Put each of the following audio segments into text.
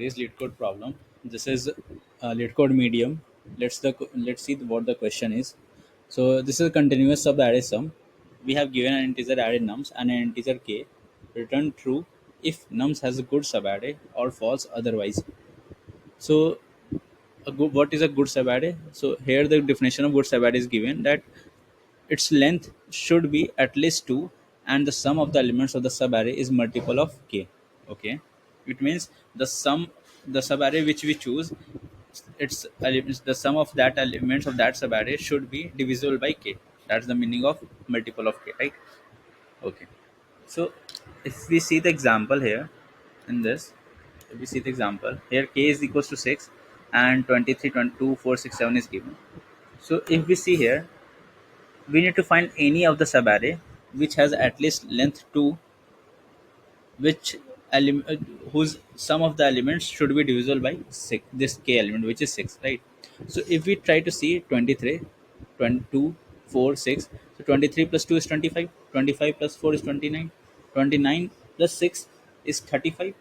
today's LeetCode problem. This is LeetCode medium. Let's see what the question is. So this is a continuous subarray sum. We have given an integer array nums and an integer k. Return true if nums has a good subarray or false otherwise. So what is a good subarray? So here the definition of good subarray is given that its length should be at least 2 and the sum of the elements of the subarray is multiple of k. Okay, it means the subarray which we choose, its elements, the sum of that elements of that subarray should be divisible by k. That's the meaning of multiple of k, right? Okay, so if we see the example here in this, if we see the example here, k is equals to 6 and 23, 22, 4, 6, 7 is given. So if we see here, we need to find any of the subarray which has at least length 2, which whose sum of the elements should be divisible by 6, this k element which is 6, right? So if we try to see 23, 22, 4, 6, so 23 plus 2 is 25, 25 plus 4 is 29, 29 plus 6 is 35,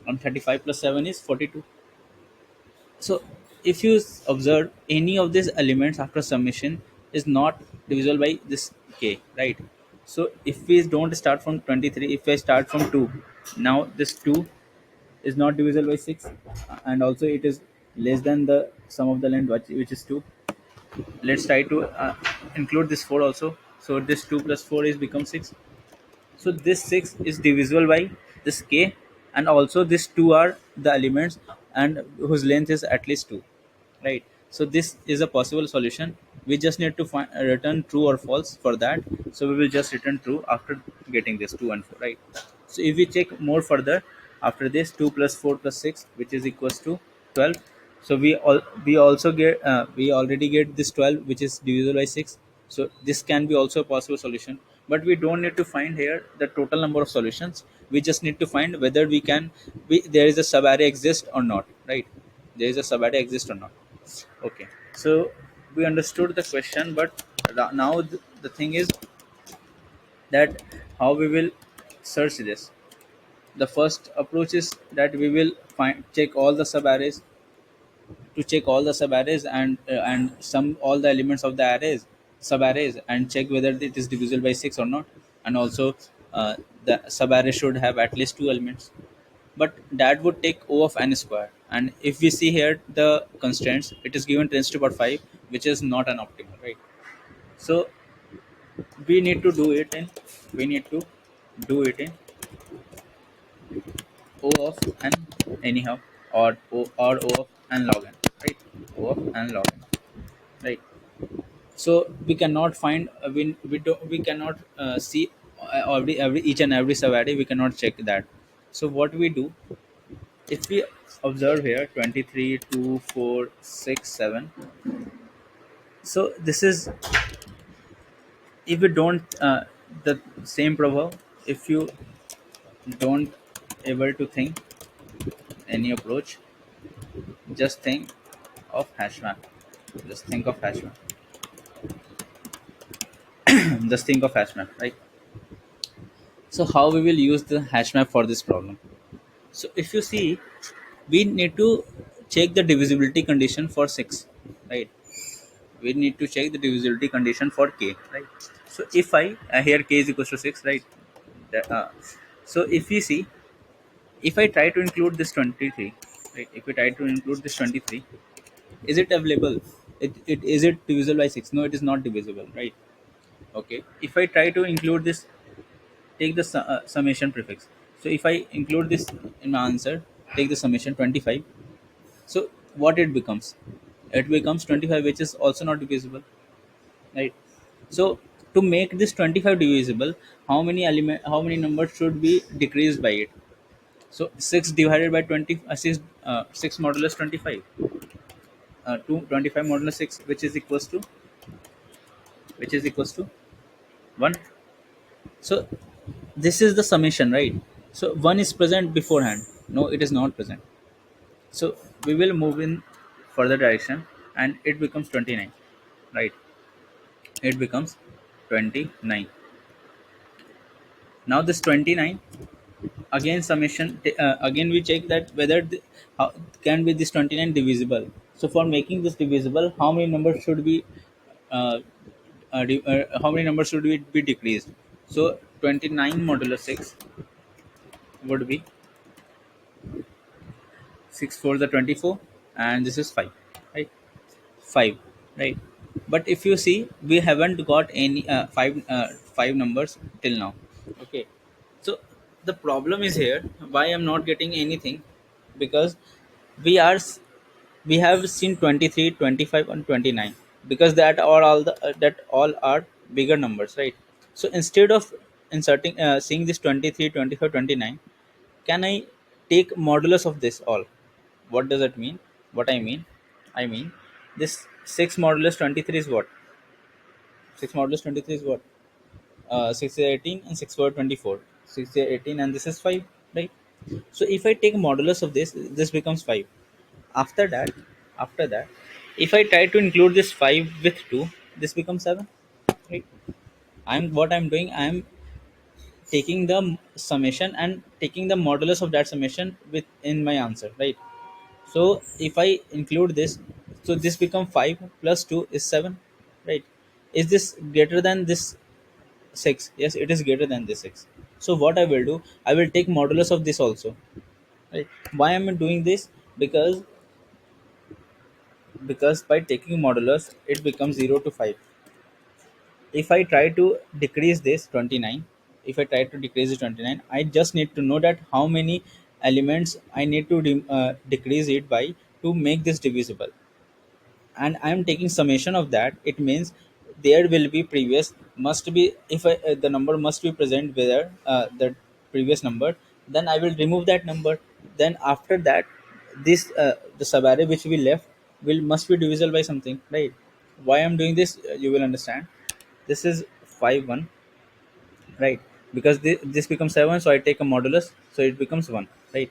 and 35 plus 7 is 42. So if you observe, any of these elements after summation is not divisible by this k, right? So if we don't start from 23, if I start from 2, now this 2 is not divisible by 6, and also it is less than the sum of the length which is 2. Let's try to include this 4 also. So this 2 plus 4 is become 6. So this 6 is divisible by this k, and also this 2 are the elements and whose length is at least 2, right? So this is a possible solution. We just need to find return true or false for that. So we will just return true after getting this 2 and 4, right? So if we check more further, after this 2 plus 4 plus 6, which is equals to 12. So we also get we already get this 12 which is divisible by 6. So this can be also a possible solution, but we don't need to find here the total number of solutions. We just need to find whether there is a subarray exist or not, right? There is a subarray exist or not. Okay, so we understood the question, but now the thing is that how we will search this. The first approach is that we will find check all the subarrays, to check all the subarrays and sum all the elements of the subarrays and check whether it is divisible by 6 or not. And also the subarray should have at least 2 elements, but that would take O of n square. And if we see here the constraints, it is given 10 to the power 5, which is not an optimal, right? So we need to do it in we need to do it in O of n anyhow, or O of n log n, right? O of n log n, right? So we cannot find we cannot see every each and every subarray. We cannot check that. So what we do, if we observe here 23, 2, 4, 6, 7. So this is, if we don't the same proverb, if you don't able to think any approach, just think of HashMap. Just think of HashMap. Just think of HashMap, right? So how we will use the HashMap for this problem? So if you see, we need to check the divisibility condition for 6, right? We need to check the divisibility condition for k, right? So if I here k is equals to 6, right? That, so if we see, if I try to include this 23, right? If we try to include this 23, is it available? Is it divisible by 6? No, it is not divisible, right? Okay. If I try to include this, take the summation prefix. So if I include this in my answer, take the summation 25. So what it becomes? It becomes 25, which is also not divisible, right? So to make this 25 divisible, how many numbers should be decreased by it? So 6 divided by 20, 6 modulus 25, 25 modulus 6, which is equals to 1. So this is the summation, right? So 1 is present beforehand. No, it is not present. So we will move in further direction and it becomes 29, right? It becomes 29. Now this 29, again summation again we check that whether how, can be this 29 divisible. So for making this divisible, how many numbers should be uh, how many numbers should be decreased? So 29 modulo 6 would be 6 for the 24, and this is 5, right? 5, right? But if you see, we haven't got any five numbers till now. Okay, so the problem is here, why I'm not getting anything, because we are s- we have seen 23, 25, and 29, because that are all the that all are bigger numbers, right? So instead of inserting seeing this 23, 25, 29, can I take modulus of this all? What does it mean? What I mean, this 6 modulus 23 is what? 6 modulus 23 is what? 6 is 18 and 6 for 24. 6 is 18 and this is 5, right? So if I take modulus of this becomes 5. After that, after that, if I try to include this 5 with 2, this becomes 7, right? I'm doing, I'm taking the summation and taking the modulus of that summation within my answer, right? So if I include this, so this become 5 plus 2 is 7, right? Is this greater than this 6? Yes, it is greater than this 6. So what I will do, I will take modulus of this also, right? Why am I doing this? Because by taking modulus, it becomes 0 to 5. If I try to decrease this 29, if I try to decrease this 29, I just need to know that how many elements I need to decrease it by to make this divisible, and I am taking summation of that. It means there will be previous must be, if the number must be present where the previous number, then I will remove that number. Then after that, this the subarray which we left will must be divisible by something, right? Why I'm doing this, you will understand. This is 5 1, right? Because this becomes 7, so I take a modulus, so it becomes 1, right?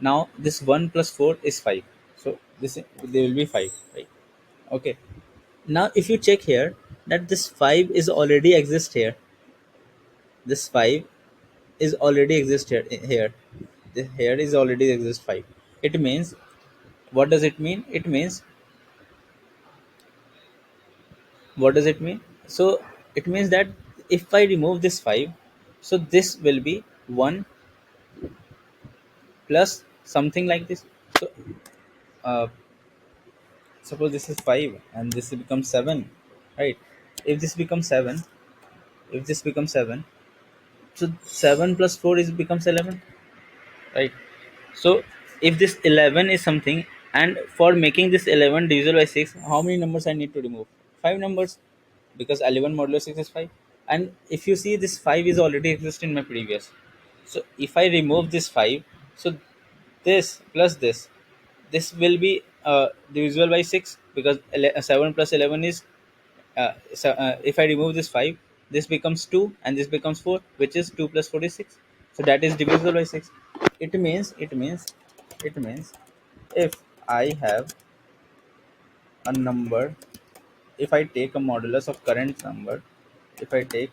Now this 1 plus 4 is 5, so this there will be 5, right? Okay. Now if you check here, that this 5 is already exist here. This 5 is already exist here. This here is already exist 5. It means, what does it mean? It means, what does it mean? So it means that if I remove this 5, so this will be 1 plus something like this. So uh, suppose this is 5 and this becomes 7, right? If this becomes 7, if this becomes 7, so 7 plus 4 is becomes 11, right? So if this 11 is something, and for making this 11 divisible by 6, how many numbers I need to remove? 5 numbers, because 11 modulo 6 is 5. And if you see, this 5 is already exist in my previous. So if I remove this 5, so this plus this will be divisible by 6, because 7 plus 11 is if I remove this 5, this becomes 2 and this becomes 4, which is 2 plus 4 is 6. So that is divisible by 6. It means if I have a number, if I take a modulus of current number, if I take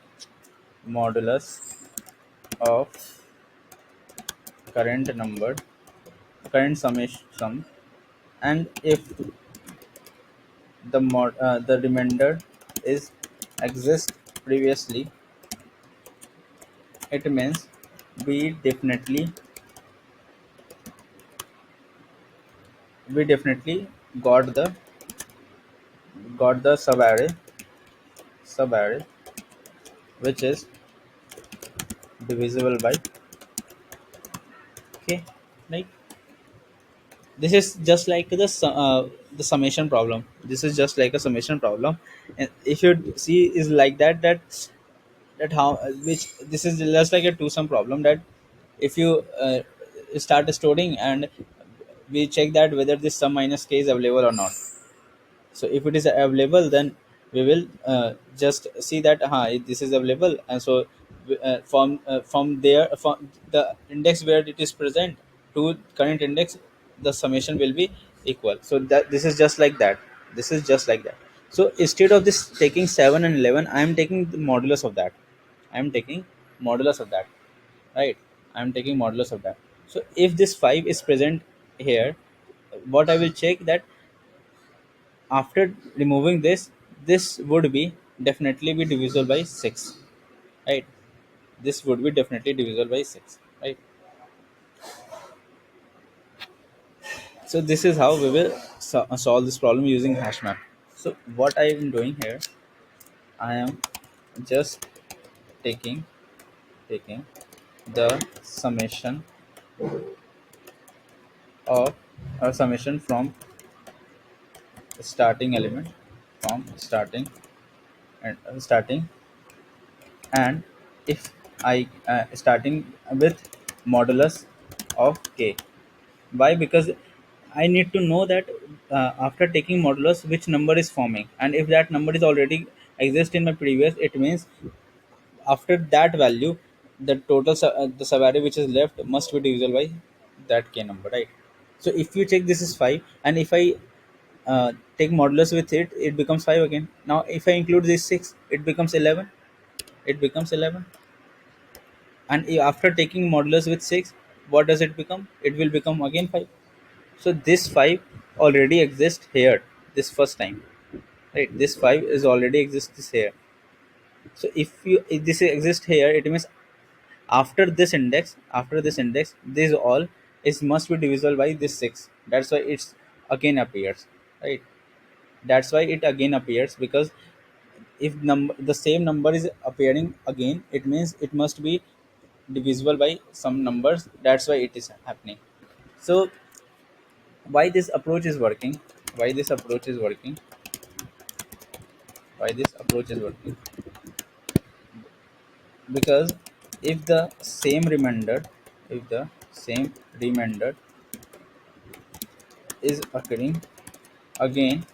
modulus of current number, current summation sum, and if the remainder is exist previously, it means we definitely we definitely got the subarray which is divisible by k, right? This is just like the summation problem. This is just like a summation problem, and if you see is like that how which this is just like a two sum problem, that if you start storing and we check that whether this sum minus k is available or not. So if it is available, then we will just see that this is available, and so from there, from the index where it is present to current index, the summation will be equal. So that this is just like that. This is just like that. So instead of this taking 7 and 11, I am taking the modulus of that. I am taking modulus of that, right? I'm taking modulus of that. So if this 5 is present here, what I will check that after removing this would be definitely be divisible by 6, right? This would be definitely divisible by 6, right? So this is how we will solve this problem using HashMap. So what I am doing here, I am just taking taking the summation of summation from starting element, from starting, and if I starting with modulus of k. Why? Because I need to know that after taking modulus which number is forming, and if that number is already exist in my previous, it means after that value the the subarray which is left must be divisible by that k number, right? So if you check, this is 5, and if I take modulus with it, it becomes 5 again. Now if I include this 6, it becomes 11. It becomes 11. And after taking modulus with 6, what does it become? It will become again 5. So this 5 already exists here this first time, right? This 5 is already exists here. So if this exists here, it means after this index this all is must be divisible by this 6. That's why it's again appears, right? That's why it again appears, because if the same number is appearing again, it means it must be divisible by some numbers. That's why it is happening. So why this approach is working, why this approach is working, why this approach is working? Because if the same remainder, if the same remainder is occurring again,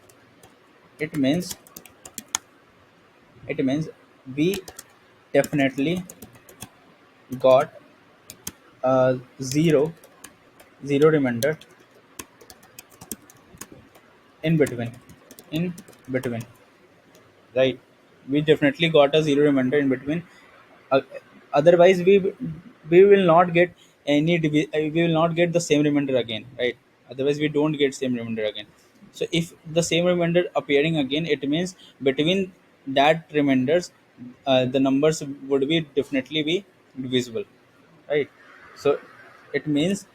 it means it means we definitely got a zero remainder in between, in between, right? We definitely got a zero remainder in between. uh, Otherwise we will not get we will not get the same remainder again, right? Otherwise we don't get same remainder again. So if the same remainder appearing again, it means between that remainders the numbers would be definitely be divisible, right? So it means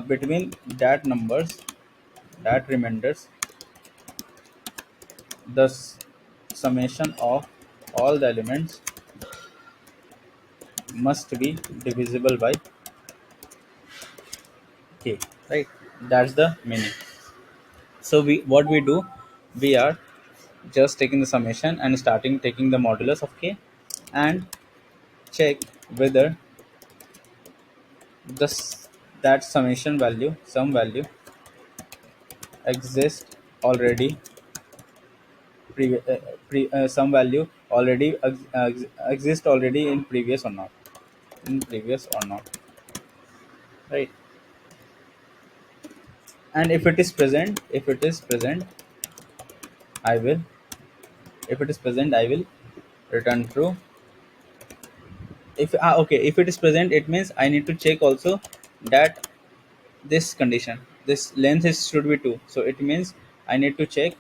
between that numbers, that remainders, the summation of all the elements must be divisible by k, right? That's the meaning. So we what we do, we are just taking the summation and starting taking the modulus of k, and check whether this that summation value, some value exists already, some value already exist already in previous or not, in previous or not, right? And if it is present, I will, if it is present, I will return true. If okay, if it is present, it means I need to check also that this condition, this length is should be 2. So it means I need to check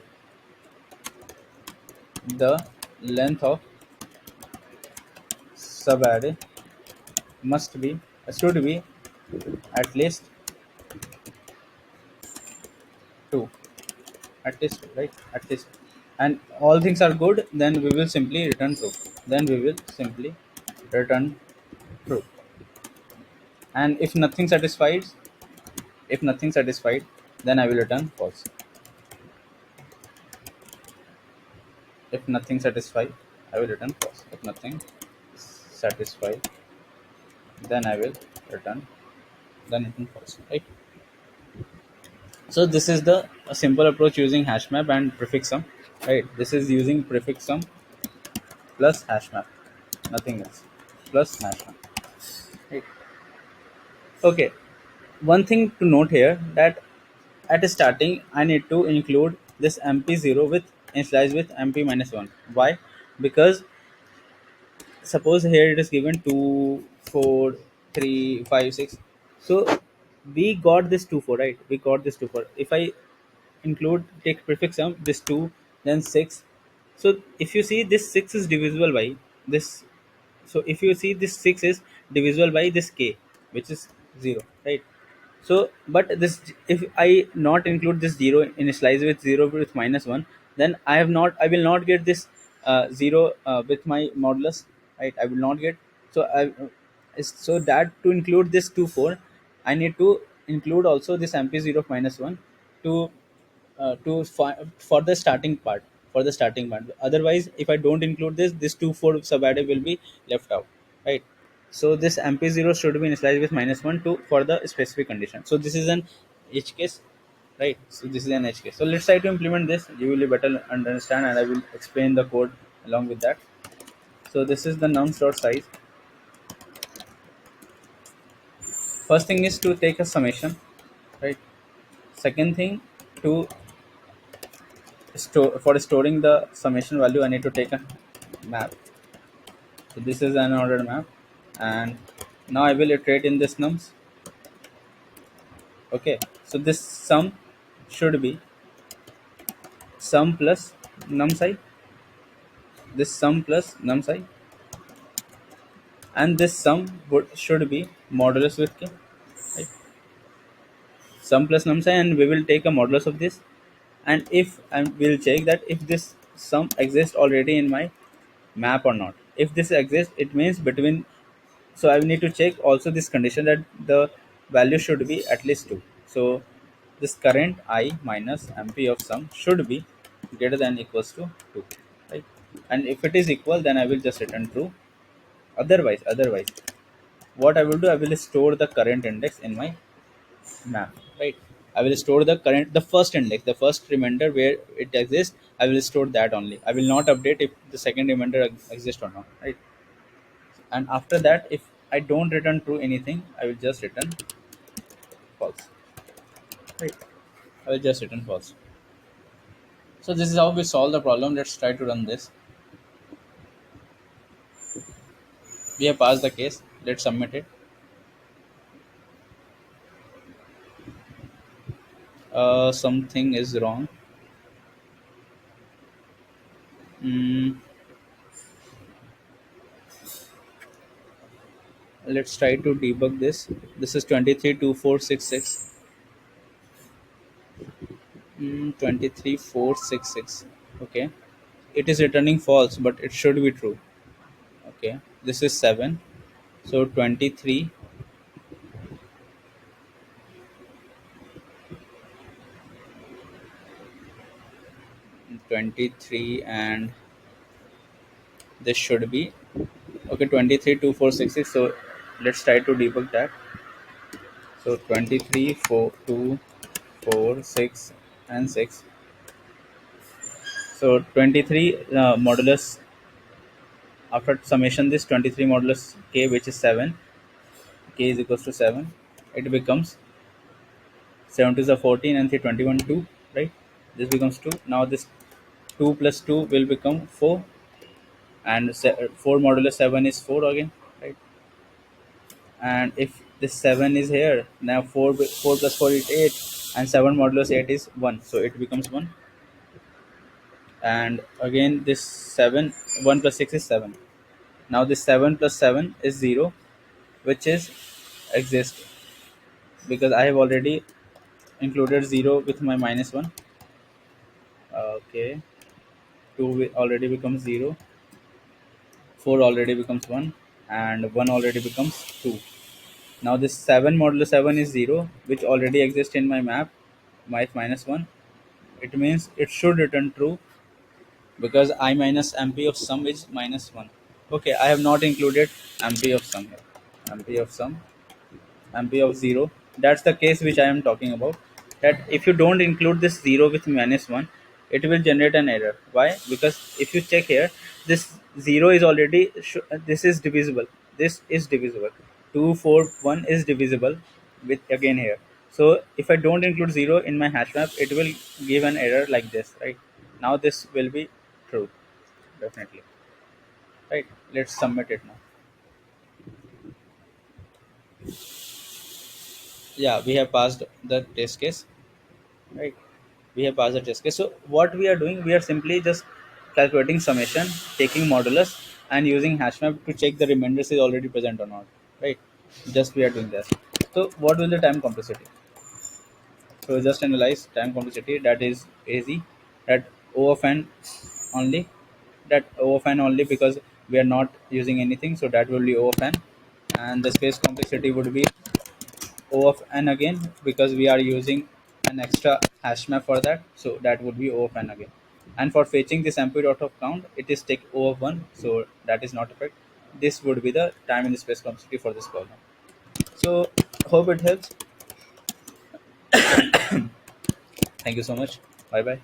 the length of subarray must be, should be at least 2, at least 2, right? At least. And all things are good, then we will simply return true, then we will simply return true. And if nothing satisfies, if nothing satisfied, then I will return false. If nothing satisfied, I will return false. If nothing satisfied, then I will return, then return false, right? So this is the a simple approach using HashMap and prefix sum, right? This is using prefix sum plus HashMap, nothing else, plus HashMap, right? Okay. One thing to note here, that at starting I need to include this MP0 with initialize with MP minus 1. Why? Because suppose here it is given 2 4, 3, 5, 6. So we got this 2 4, right? We got this 2 4. If I include take prefix sum, this 2, then 6. So if you see, this 6 is divisible by this. So if you see, this 6 is divisible by this k, which is 0, right? So but this, if I not include this 0, initialize with 0 with minus 1, then I will not get this 0 with my modulus, right? I will not get. So so that to include this 2 4, I need to include also this mp0 of minus 1 to for the starting part, otherwise if I don't include this 2 4 subarray will be left out, right? So this mp0 should be initialized with minus 1 to for the specific condition. So this is an edge case, right? So this is an edge case. So let's try to implement this. You will be better understand, and I will explain the code along with that. So this is the nums dot size. First thing is to take a summation, right? Second thing, to store, for storing the summation value, I need to take a map. So this is an ordered map, and now I will iterate in this nums. Okay, so this sum should be sum plus num size, this sum plus num size, and this sum should be modulus with k, right? Sum plus num size, and we will take a modulus of this, and if and we'll check that if this sum exists already in my map or not. If this exists, it means between. So I will need to check also this condition that the value should be at least 2. So this current I minus mp of sum should be greater than equals to 2, right? And if it is equal, then I will just return true. Otherwise, what I will do, I will store the current index in my map, right? I will store the first index, the first remainder where it exists. I will store that only. I will not update if the second remainder exists or not, right? And after that, if I don't return true anything, I will just return false, right? I will just return false. So this is how we solve the problem. Let's try to run this. We have passed the case. Let's submit it. Something is wrong. mm, let's try to debug this. This is 232466. 23466. Okay, it is returning false, but it should be true. Okay, this is 7. So 23, 23, and this should be okay. 232466. So let's try to debug that. So 23 4 2 4 6 and 6. So 23 modulus, after summation this 23 modulus k, which is 7, k is equals to 7, it becomes 7 to the 14 and 3 21 2, right? This becomes 2. Now this 2 plus 2 will become 4, and 4 modulus 7 is 4 again, right? And if this 7 is here, now 4 plus 4 is 8, and 7 modulus 8 is 1, so it becomes 1. And again this 7, 1 plus 6 is 7. Now this 7 plus 7 is 0, which is exist because I have already included 0 with my minus 1. Okay, 2 already becomes 0, 4 already becomes 1, and 1 already becomes 2. Now this 7 modulo 7 is 0, which already exists in my map, my minus 1. It means it should return true because I minus mp of sum is minus 1. Okay, I have not included mp of sum here. mp of sum, mp of 0. That's the case which I am talking about. That if you don't include this 0 with minus 1, it will generate an error. Why? Because if you check here, this 0 is already, this is divisible. This is divisible. 2 4 1 is divisible with again here. So if I don't include 0 in my hash map, it will give an error like this, right? Now this will be true, definitely. Right? Let's submit it now. Yeah, we have passed the test case, right? We have passed the test case. So what we are doing, we are simply just calculating summation, taking modulus, and using hashmap to check the remainders is already present or not, right? Just we are doing that. So what will the time complexity? So just analyze time complexity, that is easy, that O of n only, that O of n only, because we are not using anything, so that will be O of n. And the space complexity would be O of n again, because we are using an extra hash map for that, so that would be O of n again. And for fetching this ampere out of count, it is take O of 1, so that is not effect. This would be the time and space complexity for this problem. So hope it helps. Thank you so much. Bye bye.